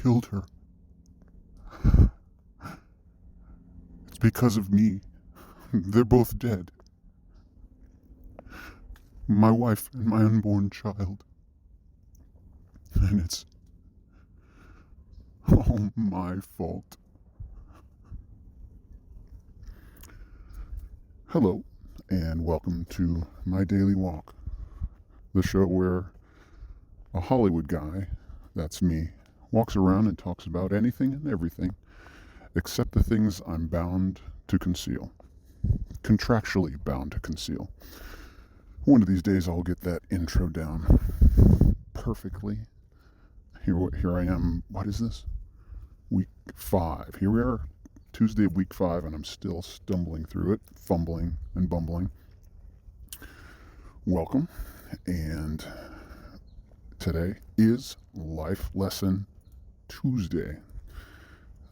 killed her. It's because of me. They're both dead. My wife and my unborn child. And it's all my fault. Hello, and welcome to My Daily Walk, the show where a Hollywood guy, that's me, walks around and talks about anything and everything except the things I'm bound to conceal, contractually bound to conceal. One of these days I'll get that intro down perfectly. Here I am. What is this? Week 5. Here we are, Tuesday of week 5, and I'm still stumbling through it, fumbling and bumbling. Welcome, and today is Life Lesson Tuesday.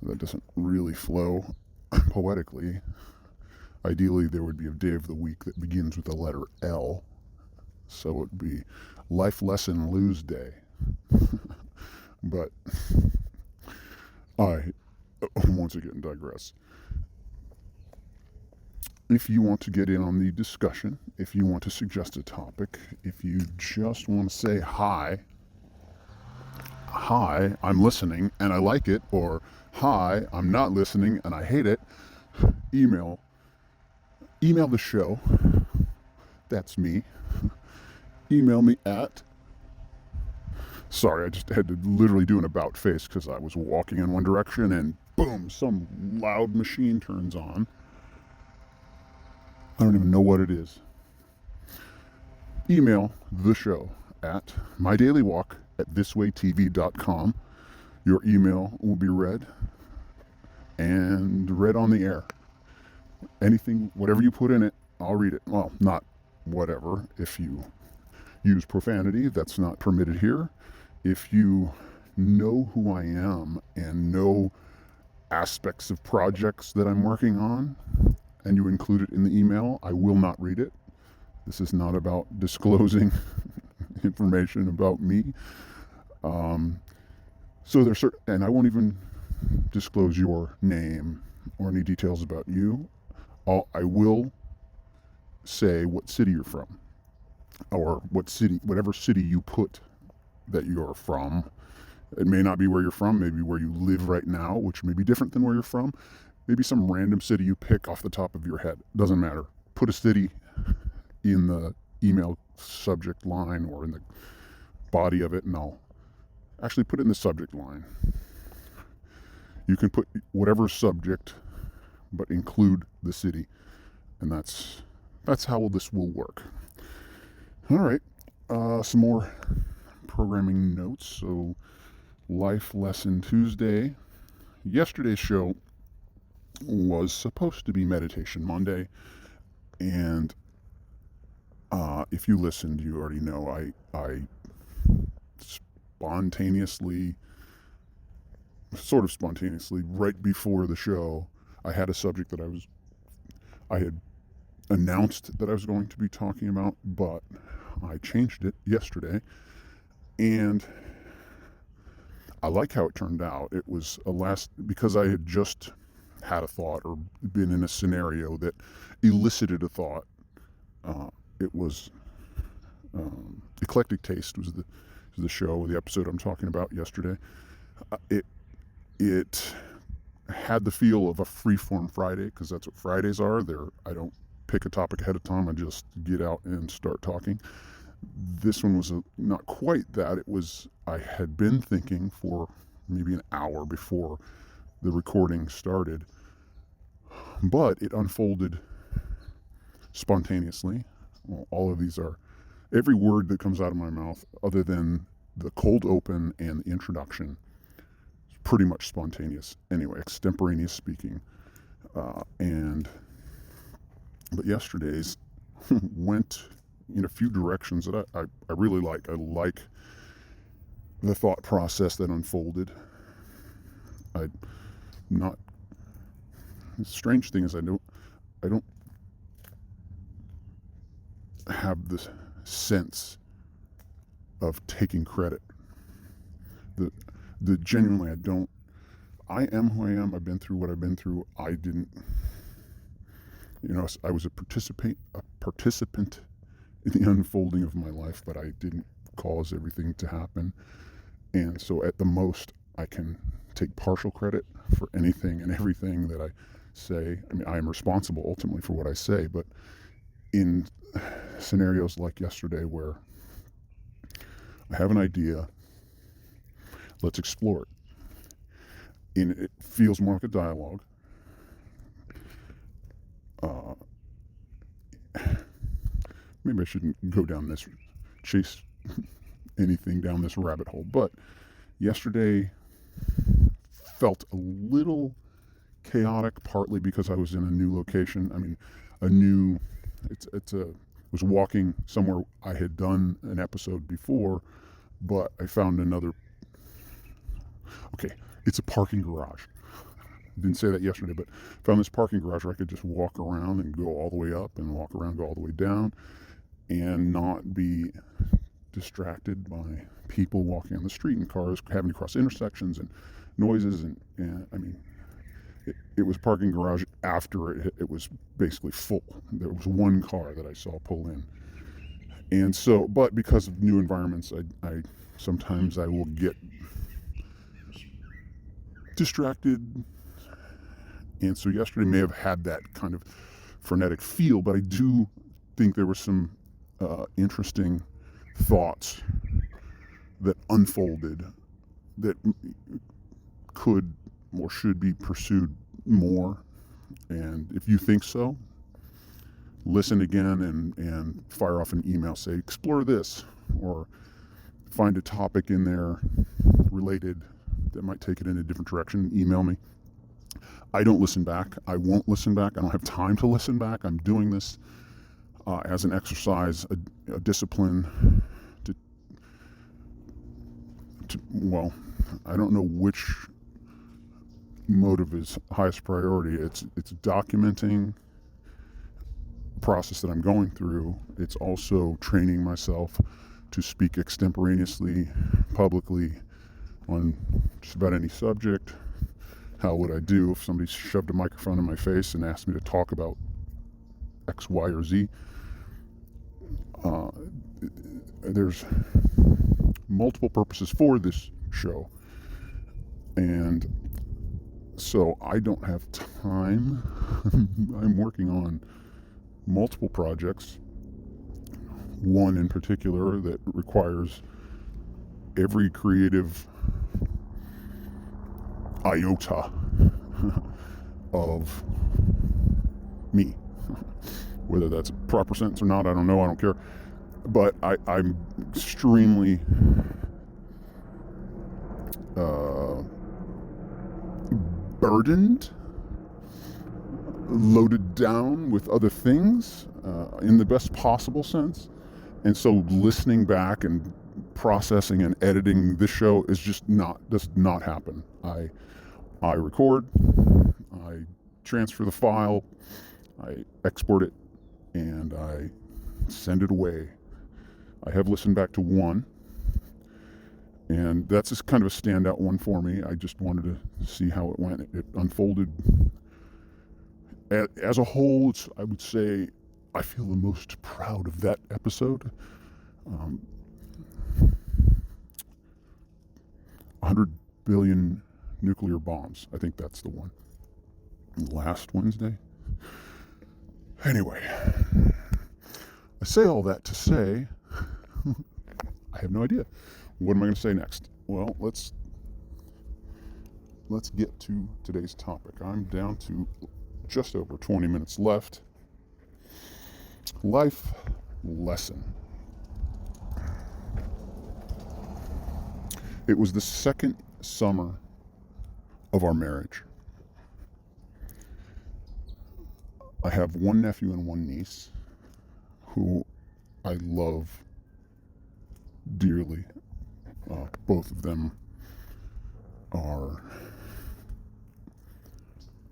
That doesn't really flow poetically. Ideally, there would be a day of the week that begins with the letter L, so it would be Life Lesson Lose Day. But I once again digress. If you want to get in on the discussion, if you want to suggest a topic, if you just want to say hi, I'm listening and I like it, or hi, I'm not listening and I hate it, email the show. That's me. Email me at... Sorry, I just had to literally do an about face because I was walking in one direction and boom, some loud machine turns on. I don't even know what it is. Email the show at MyDailyWalk@thiswaytv.com. Your email will be read on the air. Anything, whatever you put in it, I'll read it. Well, not whatever. If you use profanity, that's not permitted here. If you know who I am and know aspects of projects that I'm working on, and you include it in the email, I will not read it. This is not about disclosing information about me. So there's certain, and I won't even disclose your name or any details about you. I will say what city you're from, or whatever city you put that you're from. It may not be where you're from, maybe where you live right now, which may be different than where you're from. Maybe some random city you pick off the top of your head. Doesn't matter. Put a city in the email subject line or in the body of it, and I'll actually put it in the subject line. You can put whatever subject, but include the city, and that's how this will work. All right, some more programming notes. So, Life Lesson Tuesday. Yesterday's show was supposed to be Meditation Monday, and if you listened, you already know I sort of spontaneously, right before the show, I had a subject that I had announced that I was going to be talking about, but I changed it yesterday, and I like how it turned out. It was because I had just had a thought or been in a scenario that elicited a thought. It was Eclectic Taste was the show, the episode I'm talking about yesterday. It had the feel of a freeform Friday, because that's what Fridays are. I don't pick a topic ahead of time. I just get out and start talking. This one was not quite that. I had been thinking for maybe an hour before the recording started, but it unfolded spontaneously. Well, all of these are, every word that comes out of my mouth, other than the cold open and the introduction, is pretty much spontaneous. Anyway, extemporaneous speaking. But yesterday's went in a few directions that I really like. I like the thought process that unfolded. The strange thing is I don't have the sense of taking credit. genuinely, I am who I am. I've been through what I've been through. I was a participant in the unfolding of my life, but I didn't cause everything to happen. And so at the most, I can take partial credit for anything and everything that I say. I mean, I am responsible ultimately for what I say, but in scenarios like yesterday where I have an idea, let's explore it. And it feels more like a dialogue. Maybe I shouldn't chase anything down this rabbit hole, but yesterday felt a little chaotic, partly because I was in a new location. I mean, was walking somewhere I had done an episode before, but I found it's a parking garage. Didn't say that yesterday, but found this parking garage where I could just walk around and go all the way up and walk around, go all the way down, and not be distracted by people walking on the street and cars having to cross intersections and noises. And I mean, it was parking garage after it was basically full. There was one car that I saw pull in. And so, but because of new environments, I sometimes I will get distracted. And so yesterday may have had that kind of frenetic feel, but I do think there were some interesting thoughts that unfolded that could or should be pursued more. And if you think so, listen again and fire off an email. Say, explore this, or find a topic in there related that might take it in a different direction. Email me. I don't listen back. I won't listen back. I don't have time to listen back. I'm doing this as an exercise, a discipline well, I don't know which motive is highest priority. It's documenting the process that I'm going through. It's also training myself to speak extemporaneously, publicly, on just about any subject. How would I do if somebody shoved a microphone in my face and asked me to talk about X, Y, or Z? There's multiple purposes for this show, and so I don't have time. I'm working on multiple projects, one in particular that requires every creative iota of me. Whether that's a proper sentence or not, I don't know, I don't care. But I'm extremely burdened, loaded down with other things in the best possible sense. And so listening back and processing and editing this show is does not happen. I record, I transfer the file, I export it, and I send it away. I have listened back to one, and that's just kind of a standout one for me. I just wanted to see how it went. It unfolded. As a whole, I would say I feel the most proud of that episode. 100 billion nuclear bombs. I think that's the one. Last Wednesday. Anyway, I say all that to say, I have no idea. What am I going to say next? Well, let's get to today's topic. I'm down to just over 20 minutes left. Life lesson. It was the second summer of our marriage. I have one nephew and one niece who I love dearly. Both of them are,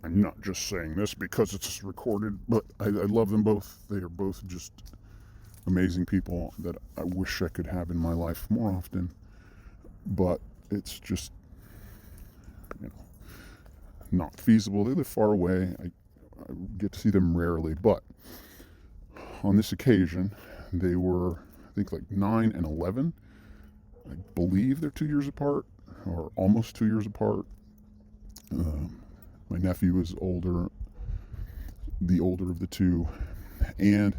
I'm not just saying this because it's recorded, but I love them both. They are both just amazing people that I wish I could have in my life more often. But it's just not feasible. They live far away. I get to see them rarely, but on this occasion, they were, I think, like 9 and 11. I believe they're 2 years apart, or almost 2 years apart. My nephew is older, the older of the two. And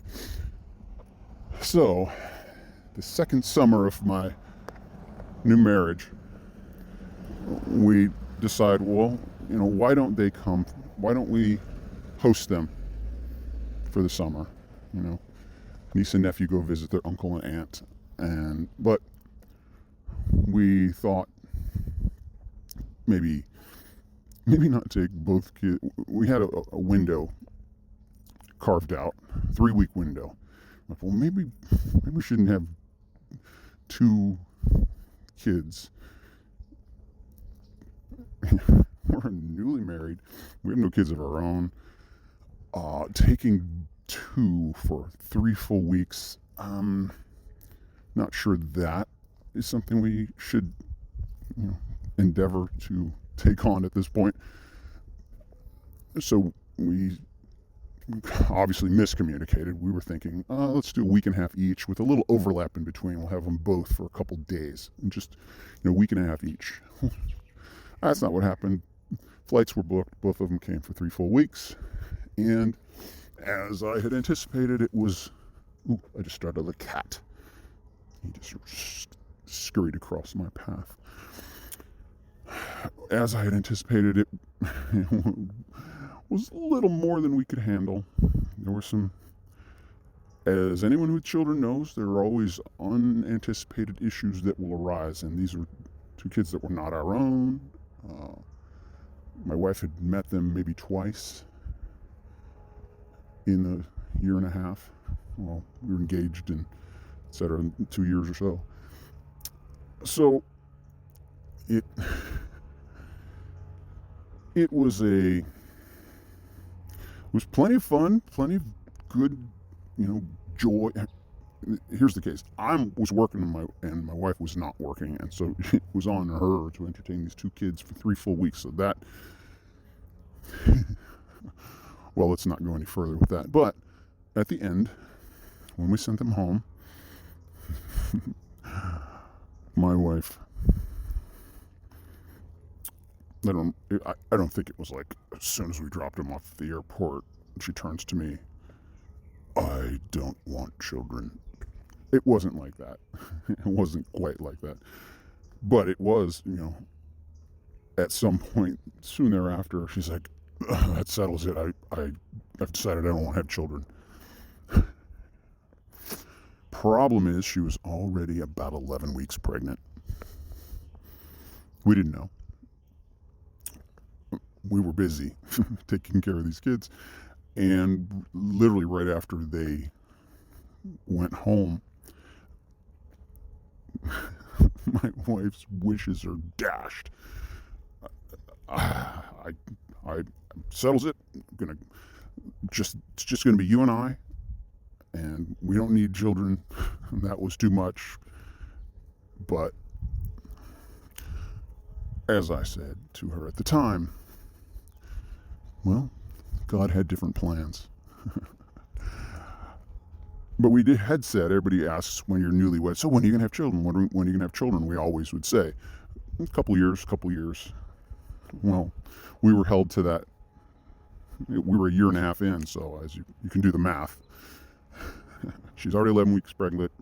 so, the second summer of my new marriage, we decide, well, why don't they come? Why don't we host them for the summer? Niece and nephew go visit their uncle and aunt, but we thought maybe not take both kids. We had a window carved out, 3-week window. Like, well, maybe we shouldn't have 2 kids. We're newly married. We have no kids of our own. Taking 2 for 3 full weeks, not sure that is something we should, endeavor to take on at this point. So we obviously miscommunicated. We were thinking, let's do a week and a half each with a little overlap in between. We'll have them both for a couple days, and just a week and a half each. That's not what happened. Flights were booked. Both of them came for 3 full weeks. And as I had anticipated, it was... Ooh, I just started a cat. He just scurried across my path. As I had anticipated, it was a little more than we could handle. There were some... As anyone with children knows, there are always unanticipated issues that will arise, and these were 2 kids that were not our own. My wife had met them maybe twice in the year and a half. Well, we were engaged and et cetera, in 2 years or so. So it was plenty of fun, plenty of good, joy. Here's the case. I was working and my wife was not working, and so it was on her to entertain these 2 kids for 3 full weeks. So that, well, let's not go any further with that. But at the end, when we sent them home, my wife, I don't think it was like as soon as we dropped them off at the airport, she turns to me, "I don't want children." It wasn't like that. It wasn't quite like that. But it was, at some point soon thereafter, she's like, "That settles it. I've decided I don't want to have children." Problem is, she was already about 11 weeks pregnant. We didn't know. We were busy taking care of these kids. And literally right after they went home, my wife's wishes are dashed. I settles it. It's just gonna be you and I, and we don't need children. That was too much. But as I said to her at the time, well, God had different plans. But we had said, everybody asks when you're newlywed, so when are you going to have children? When are you going to have children? We always would say, a couple years. Well, we were held to that. We were a year and a half in, so as you can do the math. She's already 11 weeks pregnant,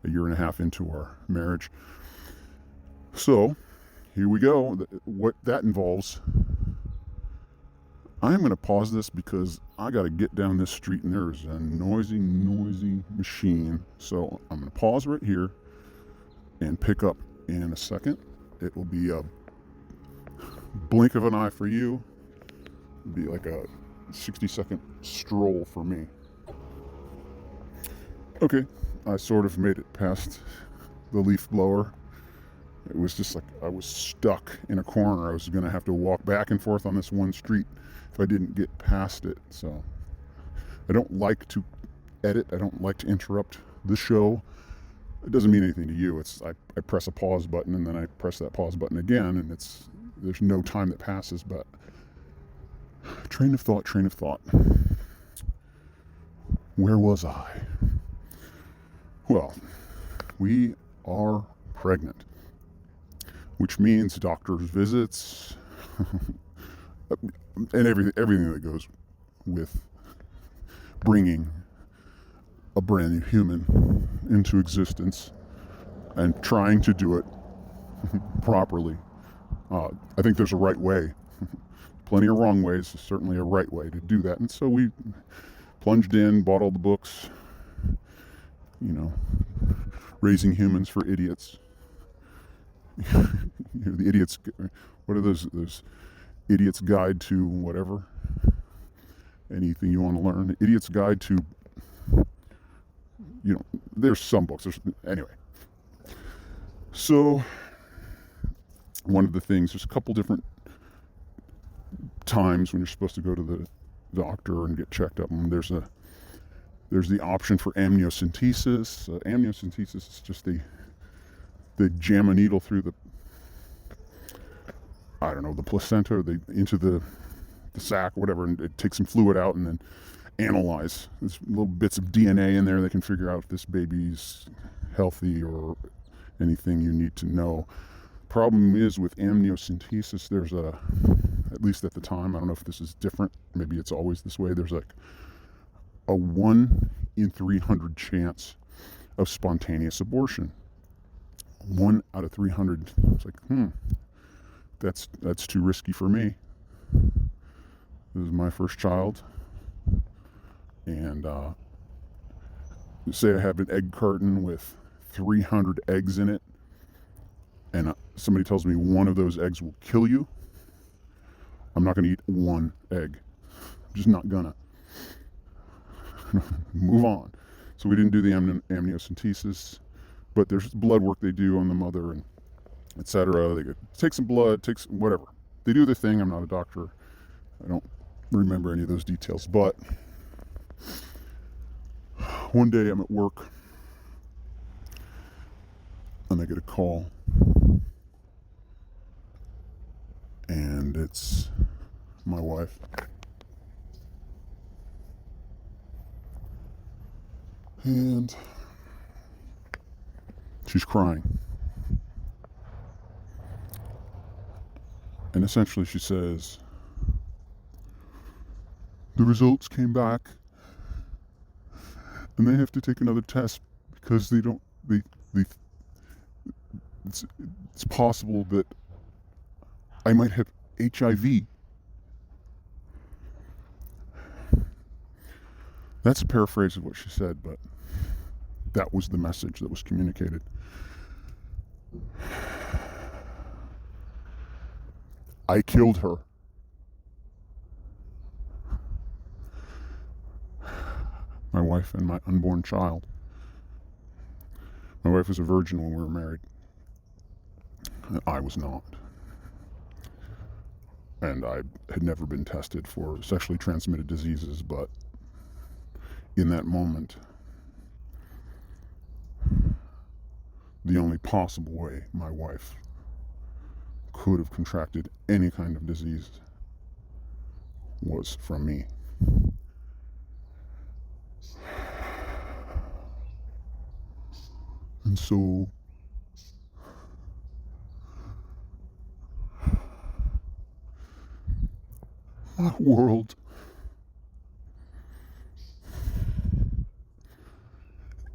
a year and a half into our marriage. So, here we go. What that involves... I'm going to pause this because I got to get down this street and there's a noisy machine. So I'm going to pause right here and pick up in a second. It will be a blink of an eye for you. It'll be like a 60-second stroll for me. Okay, I sort of made it past the leaf blower. It was just like I was stuck in a corner. I was going to have to walk back and forth on this one street if I didn't get past it. So I don't like to edit. I don't like to interrupt the show. It doesn't mean anything to you. I press a pause button and then I press that pause button again, and there's no time that passes. But Train of thought. Where was I? Well, we are pregnant, which means doctor's visits and everything that goes with bringing a brand new human into existence and trying to do it properly. I think there's a right way. Plenty of wrong ways, certainly a right way to do that. And so we plunged in, bought all the books, Raising Humans for Idiots. The idiots, what are those Idiot's Guide to whatever? Anything you want to learn. Idiot's Guide to, there's some books. Anyway. So, one of the things, there's a couple different times when you're supposed to go to the doctor and get checked up. And there's the option for amniocentesis. Amniocentesis is just they jam a needle through the placenta, or into the sac or whatever, and it takes some fluid out and then analyze. There's little bits of DNA in there. They can figure out if this baby's healthy or anything you need to know. Problem is with amniocentesis, there's at least at the time, I don't know if this is different, maybe it's always this way, there's like a 1 in 300 chance of spontaneous abortion. 1 out of 300. It's like, that's too risky for me. This is my first child, and say I have an egg carton with 300 eggs in it, and somebody tells me one of those eggs will kill you, I'm not going to eat one egg. I'm just not gonna. Move on. So we didn't do the amniocentesis, but there's blood work they do on the mother and etc. They take some blood, whatever. They do their thing. I'm not a doctor. I don't remember any of those details. But one day I'm at work and I get a call, and it's my wife. And she's crying. And essentially she says, the results came back and they have to take another test because it's possible that I might have HIV. That's a paraphrase of what she said, but that was the message that was communicated. I killed her. My wife and my unborn child. My wife was a virgin when we were married. I was not. And I had never been tested for sexually transmitted diseases, but in that moment, the only possible way my wife could have contracted any kind of disease was from me. And so my world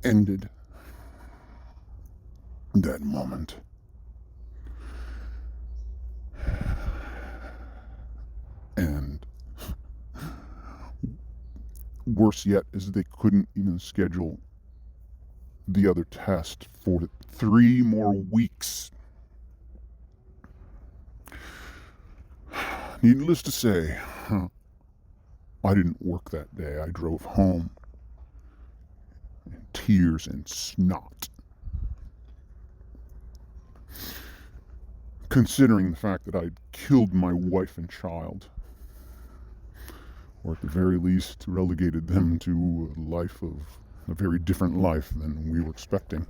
ended that moment. And worse yet is they couldn't even schedule the other test for 3 more weeks. Needless to say, I didn't work that day. I drove home in tears and snot, considering the fact that I'd killed my wife and child, or at the very least relegated them to a very different life than we were expecting.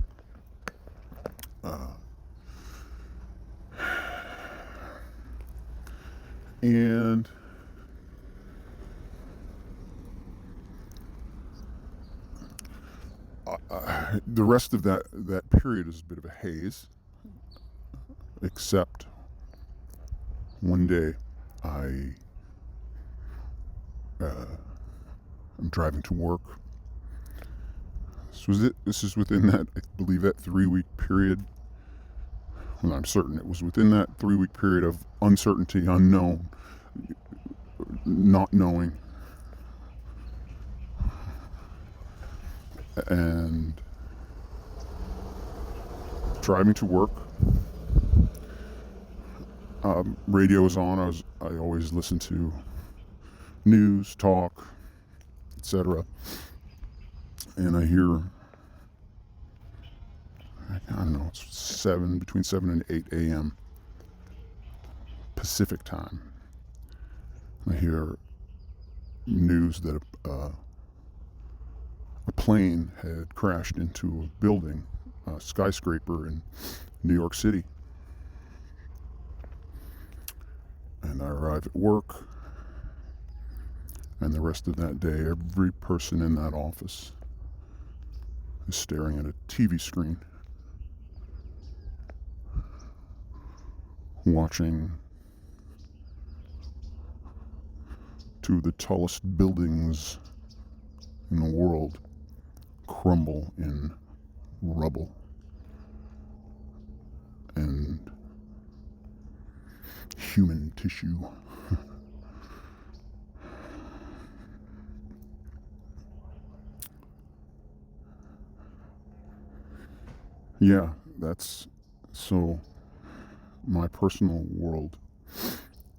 And The rest of that period is a bit of a haze, except one day I'm driving to work. This is within that, I believe, that 3-week period. Well, I'm certain it was within that 3-week period of uncertainty, unknown, not knowing. And driving to work, radio was on. I always listen to news, talk, etc. And I hear, I don't know, it's between 7 and 8 a.m. Pacific time. I hear news that a plane had crashed into a building, a skyscraper in New York City. And I arrive at work, and the rest of that day, every person in that office is staring at a TV screen, watching two of the tallest buildings in the world crumble in rubble and human tissue. Yeah, that's so my personal world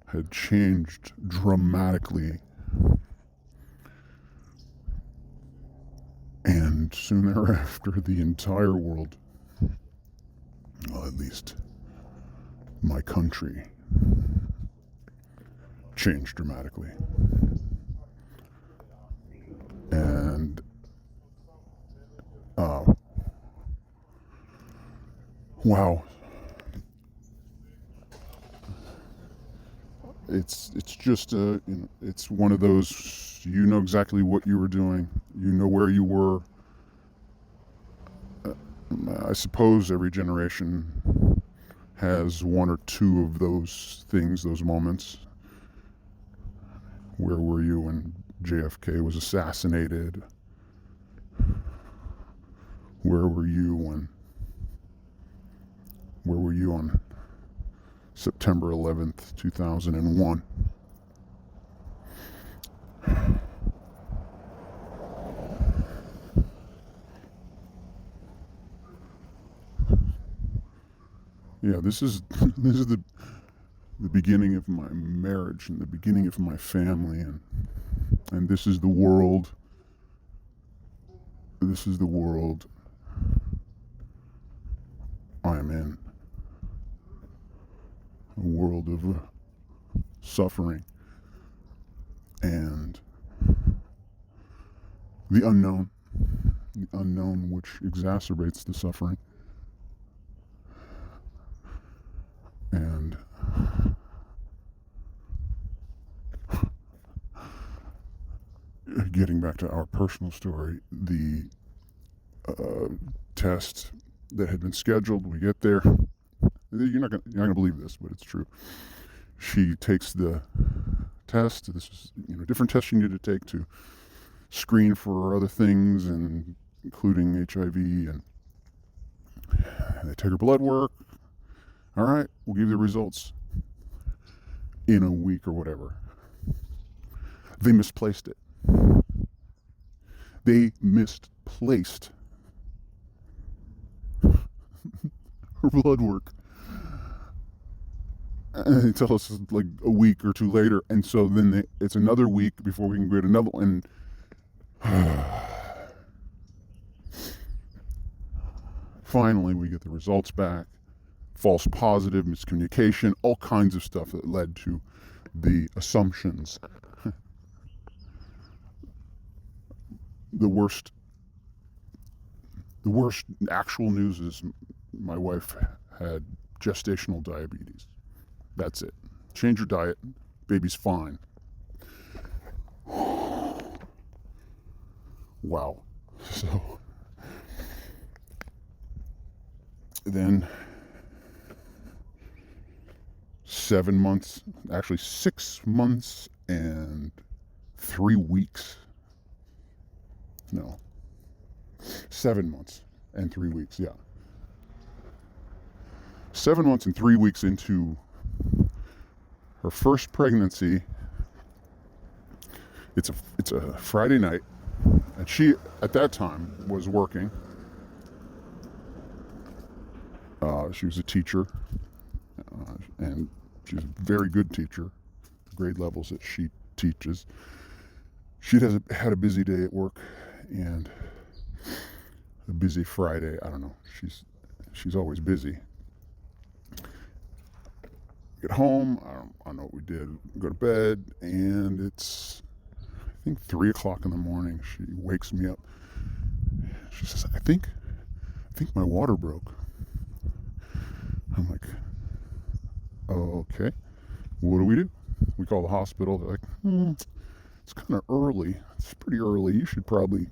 had changed dramatically, and soon thereafter the entire world, well, at least my country, changed dramatically. And wow, it's just it's one of those, you know exactly what you were doing, you know where you were. I suppose every generation has one or two of those things, those moments. Where were you when JFK was assassinated? Where were you on September 11th, 2001? Yeah, this is the beginning of my marriage and the beginning of my family, and this is the world. This is the world I am in. A world of suffering and the unknown which exacerbates the suffering. And getting back to our personal story, the test that had been scheduled, we get there. You're not gonna believe this, but it's true. She takes the test. This is different tests you need to take to screen for other things, and including HIV. And they take her blood work. All right, we'll give you the results in a week or whatever. They misplaced it. They misplaced her blood work. And they tell us like a week or two later, and so then it's another week before we can get another one. Finally, we get the results back. False positive, miscommunication, all kinds of stuff that led to the assumptions. The worst actual news is my wife had gestational diabetes. That's it. Change your diet, baby's fine. Wow. So Then 7 months, actually 6 months and 3 weeks. No, 7 months and 3 weeks, yeah. 7 months and 3 weeks into her first pregnancy. It's a Friday night, and she at that time was working. She was a teacher, and she's a very good teacher. The grade levels that she teaches. She had a busy day at work, and a busy Friday. I don't know. She's always busy. Get home. I don't know what we did. Go to bed, and it's, I think, 3 o'clock in the morning. She wakes me up. She says, I think my water broke. I'm like, oh, okay. What do? We call the hospital. They're like, it's kind of early. It's pretty early. You should probably,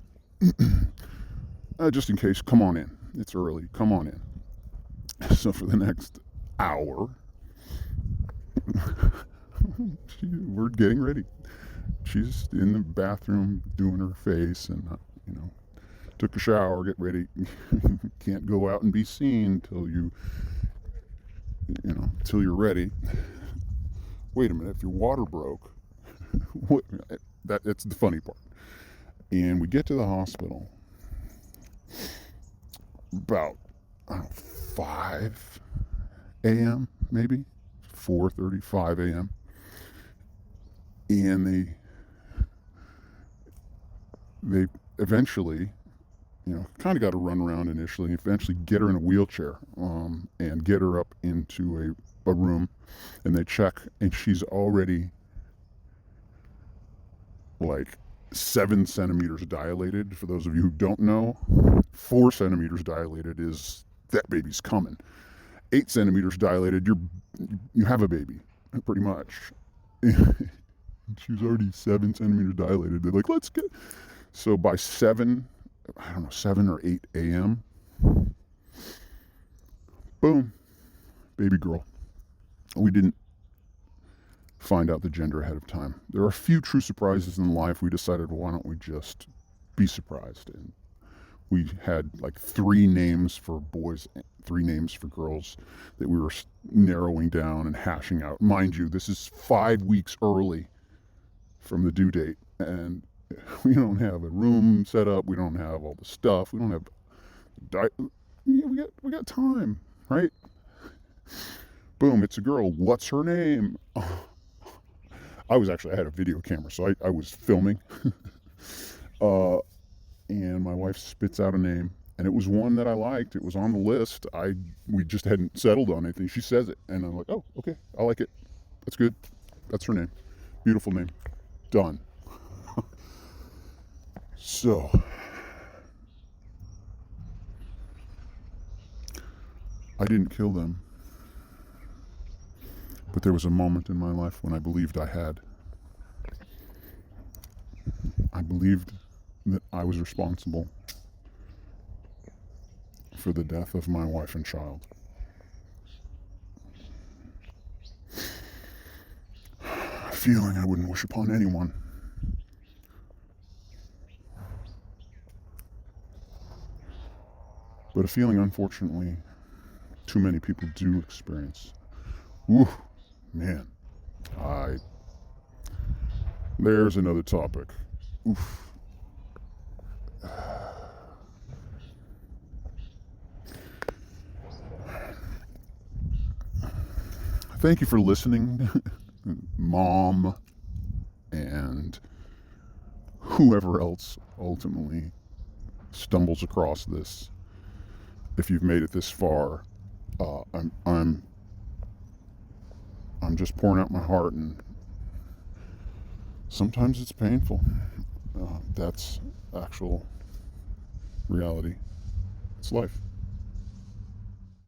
just in case, come on in. It's early. Come on in. So for the next hour, we're getting ready. She's in the bathroom doing her face, and took a shower, get ready. Can't go out and be seen till till you're ready. Wait a minute, if your water broke, that's the funny part. And we get to the hospital about 5 a.m. maybe 4:35 a.m. and they eventually, kind of got to run around initially, and eventually get her in a wheelchair, and get her up into a room, and they check, and she's already like 7 centimeters dilated. For those of you who don't know, 4 centimeters dilated is that baby's coming. 8 centimeters dilated, you have a baby, pretty much. She was already 7 centimeters dilated. They're like, let's get. So by 7 or 8 a.m., boom, baby girl. We didn't find out the gender ahead of time. There are a few true surprises in life. We decided, well, why don't we just be surprised? And we had like 3 names for boys, 3 names for girls that we were narrowing down and hashing out. Mind you, this is 5 weeks early from the due date, and we don't have a room set up. We don't have all the stuff. We don't have we got time, right? Boom, it's a girl. What's her name? I had a video camera, so I was filming. And my wife spits out a name, and it was one that I liked. It was on the list. We just hadn't settled on anything. She says it, and I'm like, oh, okay, I like it. That's good. That's her name. Beautiful name. Done. So, I didn't kill them, but there was a moment in my life when I believed I had. I believed that I was responsible for the death of my wife and child. A feeling I wouldn't wish upon anyone. But a feeling, unfortunately, too many people do experience. Woo, man. There's another topic. Oof. Thank you for listening, Mom, and whoever else ultimately stumbles across this. If you've made it this far, I'm just pouring out my heart, and sometimes it's painful. That's actual reality. It's life.